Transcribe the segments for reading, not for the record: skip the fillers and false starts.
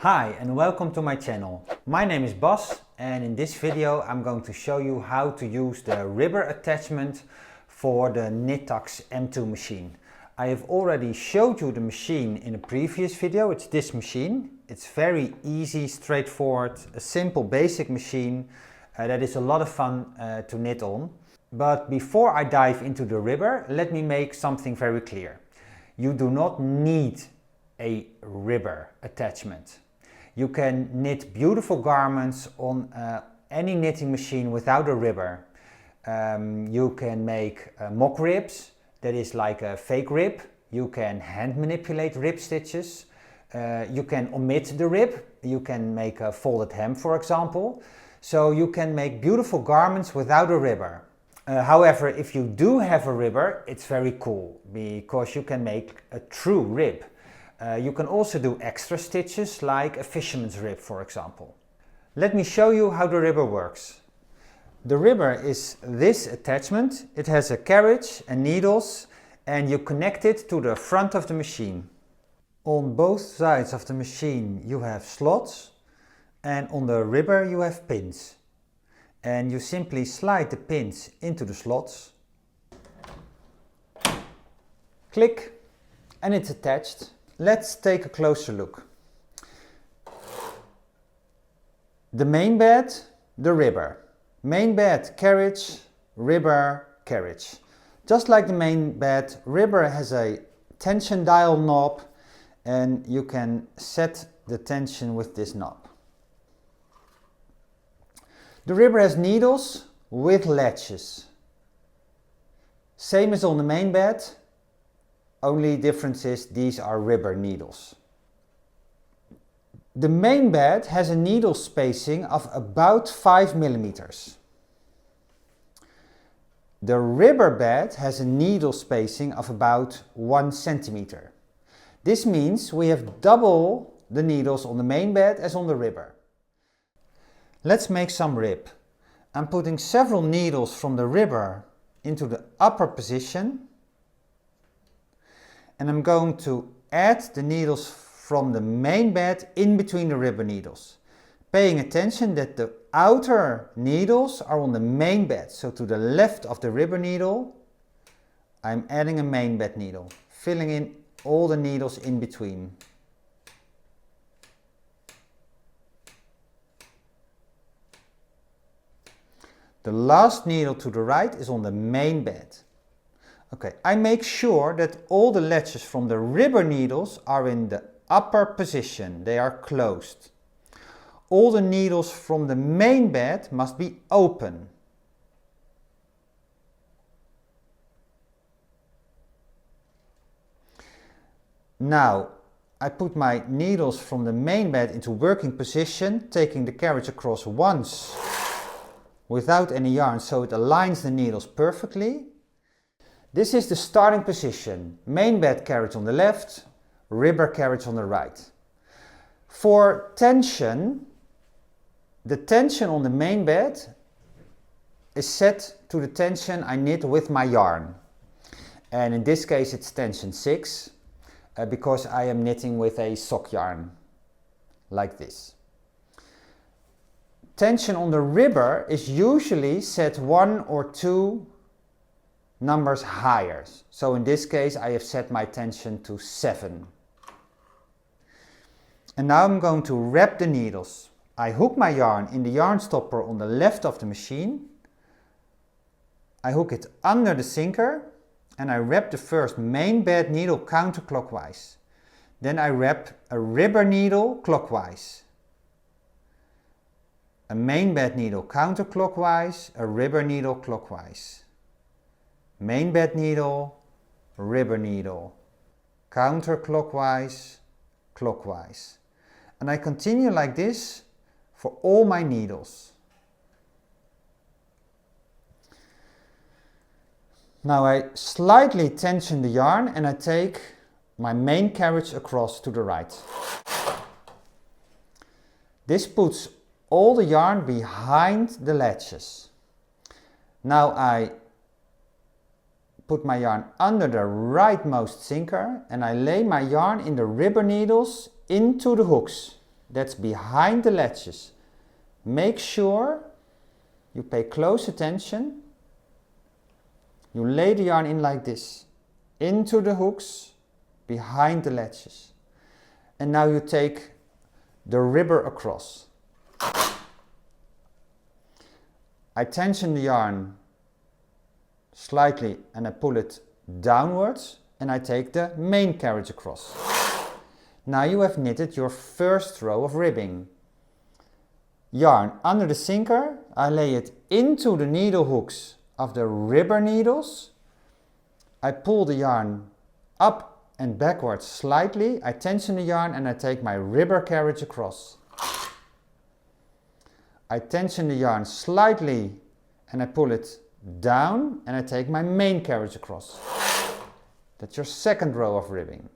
Hi and welcome to my channel. My name is Bas and in this video I'm going to show you how to use the ribber attachment for the Knittax M2 machine. I have already showed you the machine in a previous video. It's this machine. It's very easy, straightforward, a simple basic machine that is a lot of fun to knit on. But before I dive into the ribber, let me make something very clear. You do not need a ribber attachment. You can knit beautiful garments on any knitting machine without a ribber. You can make mock ribs, that is like a fake rib. You can hand manipulate rib stitches. You can omit the rib. You can make a folded hem, for example. So you can make beautiful garments without a ribber. However, if you do have a ribber, it's very cool because you can make a true rib. You can also do extra stitches like a fisherman's rib, for example. Let me show you how the ribber works. The ribber is this attachment. It has a carriage and needles and you connect it to the front of the machine. On both sides of the machine you have slots and on the ribber you have pins. And you simply slide the pins into the slots. Click and it's attached. Let's take a closer look. The main bed, the ribber. Main bed, carriage, ribber, carriage. Just like the main bed, ribber has a tension dial knob and you can set the tension with this knob. The ribber has needles with latches. Same as on the main bed. Only difference is these are ribber needles. The main bed has a needle spacing of about 5 millimeters. The ribber bed has a needle spacing of about 1 centimeter. This means we have double the needles on the main bed as on the ribber. Let's make some rib. I'm putting several needles from the ribber into the upper position. And I'm going to add the needles from the main bed in between the ribber needles. Paying attention that the outer needles are on the main bed. So to the left of the ribber needle, I'm adding a main bed needle, filling in all the needles in between. The last needle to the right is on the main bed. Okay, I make sure that all the latches from the ribber needles are in the upper position. They are closed. All the needles from the main bed must be open. Now, I put my needles from the main bed into working position, taking the carriage across once without any yarn so it aligns the needles perfectly. This is the starting position. Main bed carriage on the left, ribber carriage on the right. For tension, the tension on the main bed is set to the tension I knit with my yarn. And in this case it's tension 6 because I am knitting with a sock yarn like this. Tension on the ribber is usually set 1 or 2 numbers higher. So in this case I have set my tension to 7. And now I'm going to wrap the needles. I hook my yarn in the yarn stopper on the left of the machine. I hook it under the sinker and I wrap the first main bed needle counterclockwise. Then I wrap a ribber needle clockwise. A main bed needle counterclockwise, a ribber needle clockwise. Main bed needle, ribber needle, counterclockwise, clockwise. And I continue like this for all my needles. Now I slightly tension the yarn and I take my main carriage across to the right. This puts all the yarn behind the latches. Now I put my yarn under the rightmost sinker and I lay my yarn in the ribber needles into the hooks. that's behind the latches. Make sure you pay close attention. You lay the yarn in like this, into the hooks, behind the latches. And now you take the ribber across. I tension the yarn slightly and I pull it downwards and I take the main carriage across. Now you have knitted your first row of ribbing. Yarn under the sinker, I lay it into the needle hooks of the ribber needles. I pull the yarn up and backwards slightly, I tension the yarn and I take my ribber carriage across. I tension the yarn slightly and I pull it down and I take my main carriage across. That's your second row of ribbing.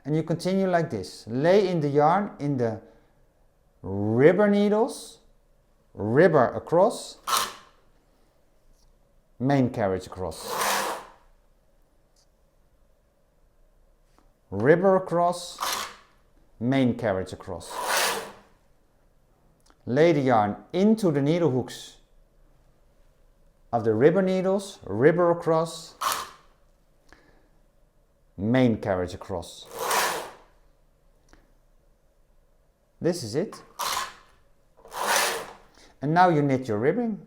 And you continue like this. Lay in the yarn in the ribber needles, ribber across, main carriage across. Ribber across, main carriage across. Lay the yarn into the needle hooks of the ribber needles, ribber across, main carriage across. This is it. And now you knit your ribbing.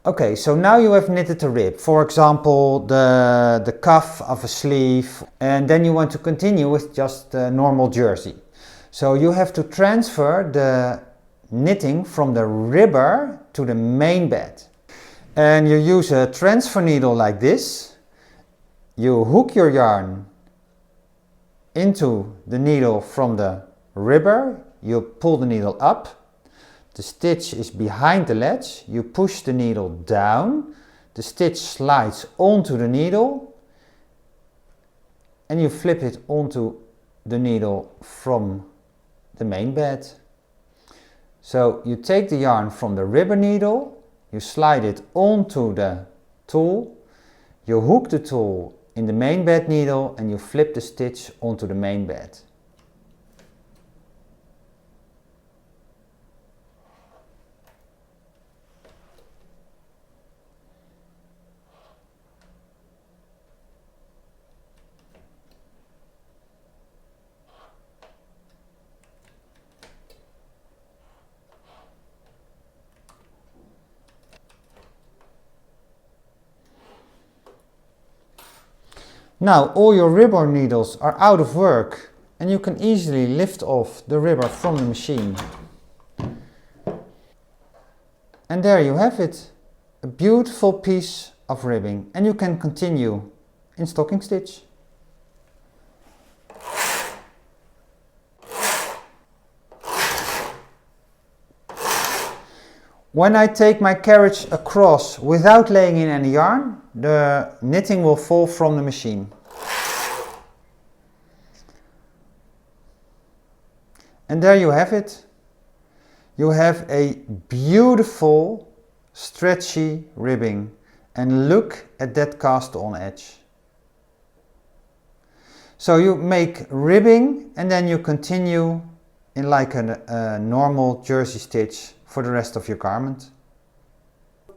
Okay, so now you have knitted a rib, for example the cuff of a sleeve, and then you want to continue with just the normal jersey. So you have to transfer the knitting from the ribber to the main bed. And you use a transfer needle like this. You hook your yarn into the needle from the ribber, you pull the needle up. The stitch is behind the latch, you push the needle down, the stitch slides onto the needle and you flip it onto the needle from the main bed. So you take the yarn from the ribber needle, you slide it onto the tool, you hook the tool in the main bed needle and you flip the stitch onto the main bed. Now all your ribber needles are out of work and you can easily lift off the ribber from the machine. And there you have it, a beautiful piece of ribbing, and you can continue in stocking stitch. When I take my carriage across without laying in any yarn, the knitting will fall from the machine. And there you have it. You have a beautiful stretchy ribbing, and look at that cast on edge. So you make ribbing and then you continue in like a normal jersey stitch for the rest of your garment.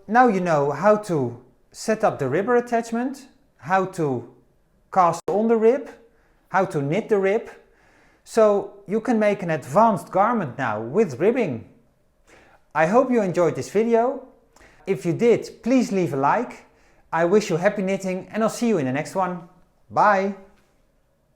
Now you know how to set up the ribber attachment, how to cast on the rib, how to knit the rib. So you can make an advanced garment now with ribbing. I hope you enjoyed this video. If you did, please leave a like. I wish you happy knitting and I'll see you in the next one. Bye!